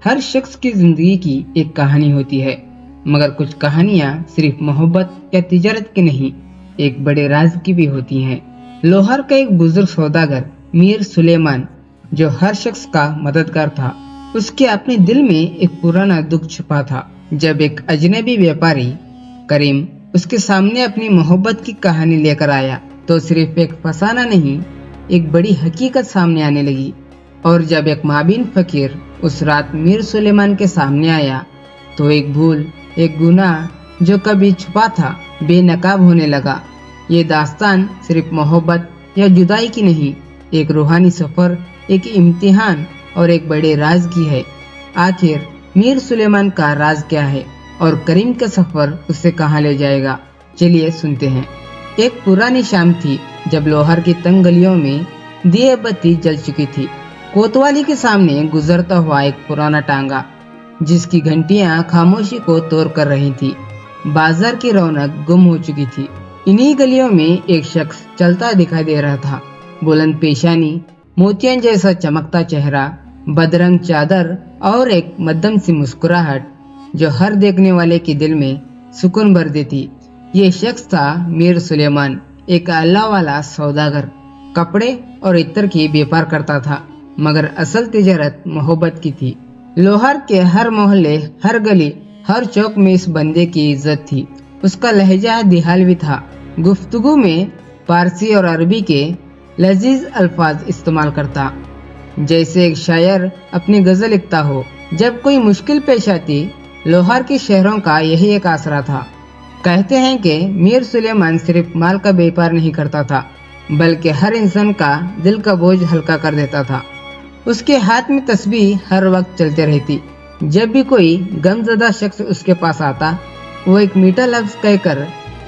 हर शख्स की जिंदगी की एक कहानी होती है, मगर कुछ कहानियां सिर्फ मोहब्बत या तिजारत की नहीं, एक बड़े राज की भी होती हैं। लोहार का एक बुजुर्ग सौदागर मीर सुलेमान, जो हर शख्स का मददगार था, उसके अपने दिल में एक पुराना दुख छुपा था। जब एक अजनबी व्यापारी करीम उसके सामने अपनी मोहब्बत की कहानी लेकर आया, तो सिर्फ एक फसाना नहीं, एक बड़ी हकीकत सामने आने लगी। और जब एक माबिन फकीर उस रात मीर सुलेमान के सामने आया, तो एक भूल, एक गुनाह जो कभी छुपा था, बेनकाब होने लगा। ये दास्तान सिर्फ मोहब्बत या जुदाई की नहीं, एक रूहानी सफर, एक इम्तिहान और एक बड़े राज की है। आखिर मीर सुलेमान का राज क्या है और करीम का सफर उसे कहाँ ले जाएगा? चलिए सुनते हैं। एक पुरानी शाम थी, जब लोहार की तंग गलियों में दिए बत्ती जल चुकी थी। कोतवाली के सामने गुजरता हुआ एक पुराना टांगा, जिसकी घंटियां खामोशी को तोड़ कर रही थी। बाजार की रौनक गुम हो चुकी थी। इन्हीं गलियों में एक शख्स चलता दिखाई दे रहा था। बुलंद पेशानी, मोतियन जैसा चमकता चेहरा, बदरंग चादर और एक मध्यम सी मुस्कुराहट जो हर देखने वाले के दिल में सुकून भर देती। ये शख्स था मीर सुलेमान, एक अल्लाह वाला सौदागर। कपड़े और इत्र की व्यापार करता था, मगर असल तिजारत मोहब्बत की थी। लोहार के हर मोहल्ले, हर गली, हर चौक में इस बंदे की इज्जत थी। उसका लहजा दिहालवी था। गुफ्तगू में फारसी और अरबी के लजीज अल्फाज इस्तेमाल करता, जैसे एक शायर अपनी गजल लिखता हो। जब कोई मुश्किल पेश आती, लोहार के शहरों का यही एक आसरा था। कहते हैं कि मीर सुलेमान सिर्फ माल का व्यापार नहीं करता था, बल्कि हर इंसान का दिल का बोझ हल्का कर देता था। उसके हाथ में तस्बीह हर वक्त चलते रहती। जब भी कोई गमजदा शख्स उसके पास आता, वो एक मीठा लफ्ज कहकर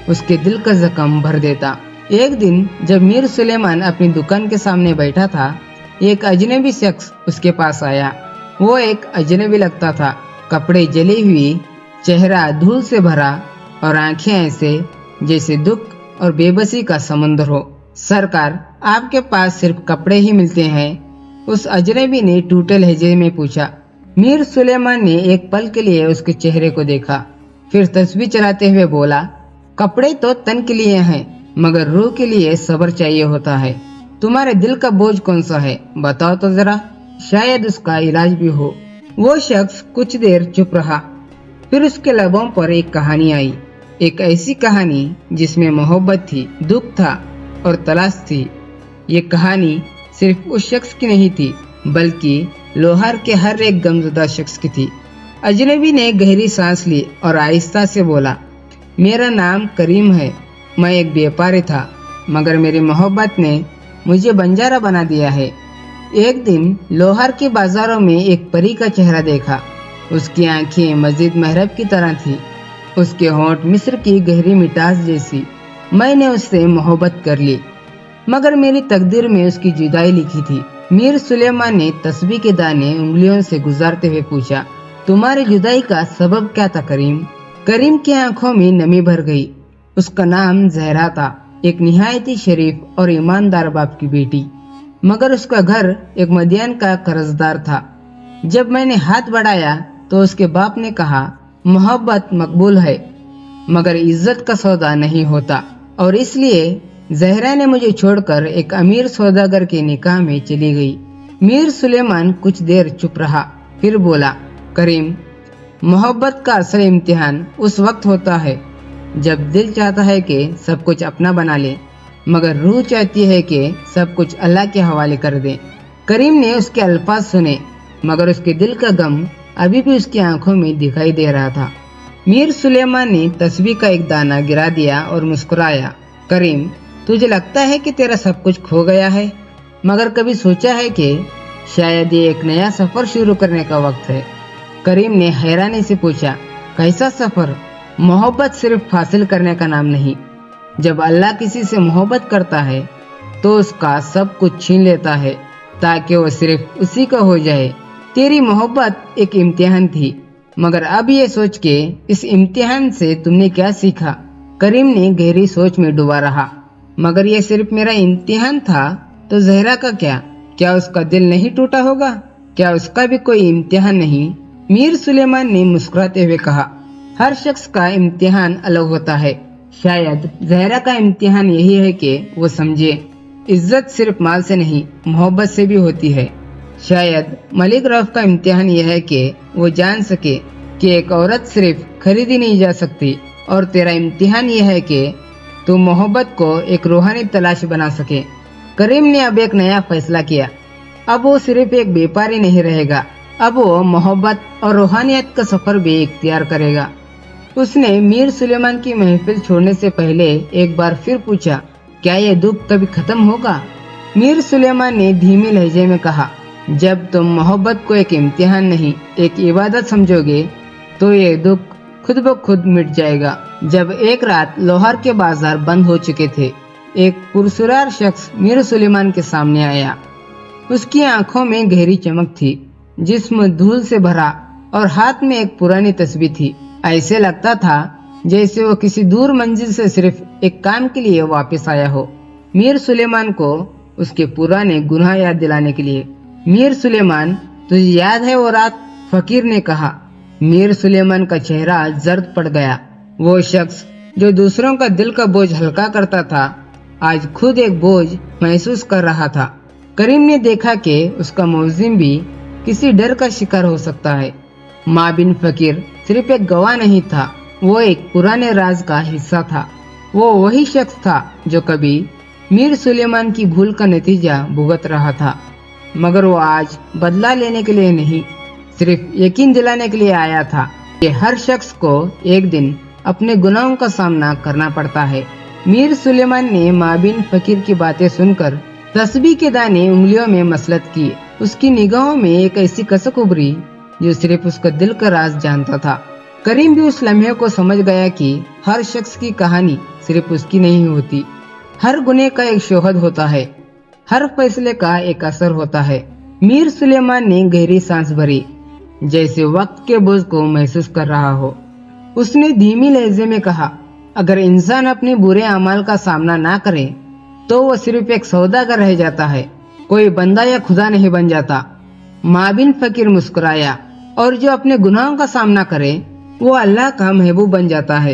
उसके दिल का जख्म भर देता। एक दिन जब मीर सुलेमान अपनी दुकान के सामने बैठा था, एक अजनबी शख्स उसके पास आया। वो एक अजनबी लगता था, कपड़े जली हुई, चेहरा धूल से भरा और आंखें ऐसे जैसे दुख और बेबसी का समंदर हो। सरकार, आपके पास सिर्फ कपड़े ही मिलते हैं? उस अजनबी ने टूटे लहजे में पूछा। मीर सुलेमान ने एक पल के लिए उसके चेहरे को देखा, फिर तस्बीह चलाते हुए बोला, कपड़े तो तन के लिए हैं, मगर रूह के लिए सब्र चाहिए होता है। तुम्हारे दिल का बोझ कौन सा है, बताओ तो जरा, शायद उसका इलाज भी हो। वो शख्स कुछ देर चुप रहा, फिर उसके लबों पर एक कहानी आई। एक ऐसी कहानी जिसमें मोहब्बत थी, दुख था और तलाश थी। ये कहानी सिर्फ उस शख्स की नहीं थी, बल्कि लोहार के हर एक गमज़दा शख्स की थी। अजनबी ने गहरी सांस ली और आहिस्ता से बोला, मेरा नाम करीम है। मैं एक व्यापारी था, मगर मेरी मोहब्बत ने मुझे बंजारा बना दिया है। एक दिन लोहार के बाजारों में एक परी का चेहरा देखा। उसकी आंखें मस्जिद महरब की तरह थी, उसके होंठ मिस्र की गहरी मिठास जैसी। मैंने उससे मोहब्बत कर ली, मगर मेरी तकदीर में उसकी जुदाई लिखी थी। मीर सुलेमान ने तस्बीह के दाने उंगलियों से गुजारते हुए पूछा, तुम्हारी जुदाई का सबब क्या था करीम? करीम की आंखों में नमी भर गई। उसका नाम जहरा था, एक निहायती शरीफ और ईमानदार बाप की बेटी, मगर उसका घर एक मदियान का कर्जदार था। जब मैंने हाथ बढ़ाया तो उसके बाप ने कहा, मोहब्बत मकबूल है, मगर इज्जत का सौदा नहीं होता, और इसलिए जहरा ने मुझे छोड़कर एक अमीर सौदागर के निकाह में चली गई। मीर सुलेमान कुछ देर चुप रहा, फिर बोला, करीम, मोहब्बत का असल इम्तिहान उस वक्त होता है जब दिल चाहता है कि सब कुछ अपना बना ले, मगर रूह चाहती है कि सब कुछ अल्लाह के हवाले कर दे। करीम ने उसके अल्फाज सुने, मगर उसके दिल का गम अभी भी उसकी आंखों में दिखाई दे रहा था। मीर सुलेमान ने तस्बीह का एक दाना गिरा दिया और मुस्कुराया, करीम, तुझे लगता है कि तेरा सब कुछ खो गया है, मगर कभी सोचा है कि शायद ये एक नया सफर शुरू करने का वक्त है? करीम ने हैरानी से पूछा, कैसा सफर? मोहब्बत सिर्फ हासिल करने का नाम नहीं। जब अल्लाह किसी से मोहब्बत करता है तो उसका सब कुछ छीन लेता है, ताकि वो सिर्फ उसी का हो जाए। तेरी मोहब्बत एक इम्तिहान थी, मगर अब ये सोच के इस इम्तिहान से तुमने क्या सीखा? करीम ने गहरी सोच में डूबा रहा, मगर ये सिर्फ मेरा इम्तिहान था तो जहरा का क्या? क्या उसका दिल नहीं टूटा होगा? क्या उसका भी कोई इम्तिहान नहीं? मीर सुलेमान ने मुस्कुराते हुए कहा, हर शख्स का इम्तिहान अलग होता है। शायद जहरा का इम्तिहान यही है कि वो समझे इज्जत सिर्फ माल से नहीं, मोहब्बत से भी होती है। शायद मलिक रऊफ का इम्तिहान यह है कि वो जान सके कि एक औरत सिर्फ खरीदी नहीं जा सकती, और तेरा इम्तिहान यह है कि तू मोहब्बत को एक रूहानी तलाश बना सके। करीम ने अब एक नया फैसला किया। अब वो सिर्फ एक व्यापारी नहीं रहेगा, अब वो मोहब्बत और रूहानियत का सफर भी इख्तियार करेगा। उसने मीर सुलेमान की महफिल छोड़ने से पहले एक बार फिर पूछा, क्या ये दुख कभी खत्म होगा? मीर सुलेमान ने धीमे लहजे में कहा, जब तुम मोहब्बत को एक इम्तिहान नहीं, एक इबादत समझोगे तो ये दुख खुद ब खुद मिट जाएगा। जब एक रात लाहौर के बाजार बंद हो चुके थे, एक पुरसरार शख्स मीर सुलेमान के सामने आया। उसकी आंखों में गहरी चमक थी, जिस्म धूल से भरा, और हाथ में एक पुरानी तस्बीह थी। ऐसे लगता था जैसे वो किसी दूर मंजिल से सिर्फ एक काम के लिए वापस आया हो। मीर सुलेमान को उसके पुराने गुनाह याद दिलाने के लिए, मीर सुलेमान तुझे याद है वो रात? फकीर ने कहा। मीर सुलेमान का चेहरा जर्द पड़ गया। वो शख्स जो दूसरों का दिल का बोझ हल्का करता था, आज खुद एक बोझ महसूस कर रहा था। करीम ने देखा कि उसका मुलजिम भी किसी डर का शिकार हो सकता है। माँ बिन फकीर सिर्फ एक गवाह नहीं था, वो एक पुराने राज का हिस्सा था। वो वही शख्स था जो कभी मीर सुलेमान की भूल का नतीजा भुगत रहा था, मगर वो आज बदला लेने के लिए नहीं, सिर्फ यकीन दिलाने के लिए आया था कि हर शख्स को एक दिन अपने गुनाहों का सामना करना पड़ता है। मीर सुलेमान ने माँ बिन फकीर की बातें सुनकर तस्बीह के दाने उंगलियों में मसलत किए। उसकी निगाहों में एक ऐसी कसक उभरी जो सिर्फ उसका दिल का राज जानता था। करीम भी उस लम्हे को समझ गया कि हर शख्स की कहानी सिर्फ उसकी नहीं होती। हर गुने का एक शोहद होता है, हर फैसले का एक असर होता है। मीर सुलेमान ने गहरी सांस भरी, जैसे वक्त के बोझ को महसूस कर रहा हो। उसने धीमी लहजे में कहा, अगर इंसान अपने बुरे अमाल का सामना ना करे तो वो सिर्फ एक सौदागर रह जाता है, कोई बंदा या खुदा नहीं बन जाता। माँ बिन फकीर मुस्कुराया, और जो अपने गुनाहों का सामना करे वो अल्लाह का महबूब बन जाता है।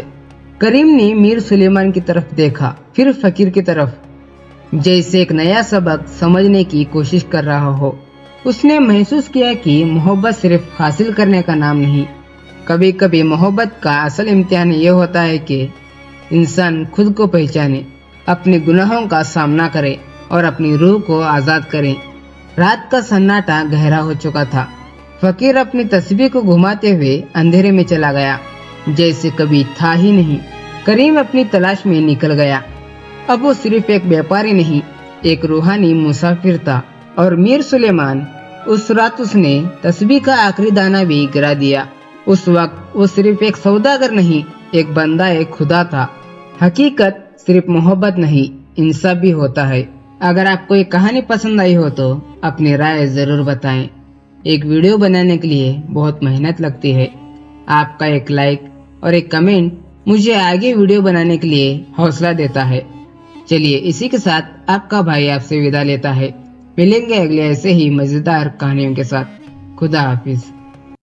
करीम ने मीर सुलेमान की तरफ देखा, फिर फकीर की तरफ, जैसे एक नया सबक समझने की कोशिश कर रहा हो। उसने महसूस किया कि मोहब्बत सिर्फ हासिल करने का नाम नहीं, कभी कभी मोहब्बत का असल इम्तिहान ये होता है कि इंसान खुद को पहचाने, अपने गुनाहों का सामना करे और अपनी रूह को आजाद करे। रात का सन्नाटा गहरा हो चुका था। फकीर अपनी तस्बीह को घुमाते हुए अंधेरे में चला गया, जैसे कभी था ही नहीं। करीम अपनी तलाश में निकल गया। अब वो सिर्फ एक व्यापारी नहीं, एक रूहानी मुसाफिर था। और मीर सुलेमान उस रात उसने तस्बीह का आखिरी दाना भी गिरा दिया। उस वक्त वो सिर्फ एक सौदागर नहीं, एक बंदा एक खुदा था। हकीकत सिर्फ मोहब्बत नहीं, इंसाफ भी होता है। अगर आपको ये कहानी पसंद आई हो तो अपनी राय जरूर बताएं। एक वीडियो बनाने के लिए बहुत मेहनत लगती है। आपका एक लाइक और एक कमेंट मुझे आगे वीडियो बनाने के लिए हौसला देता है। चलिए इसी के साथ आपका भाई आपसे विदा लेता है। मिलेंगे अगले ऐसे ही मजेदार कहानियों के साथ। खुदा हाफिज।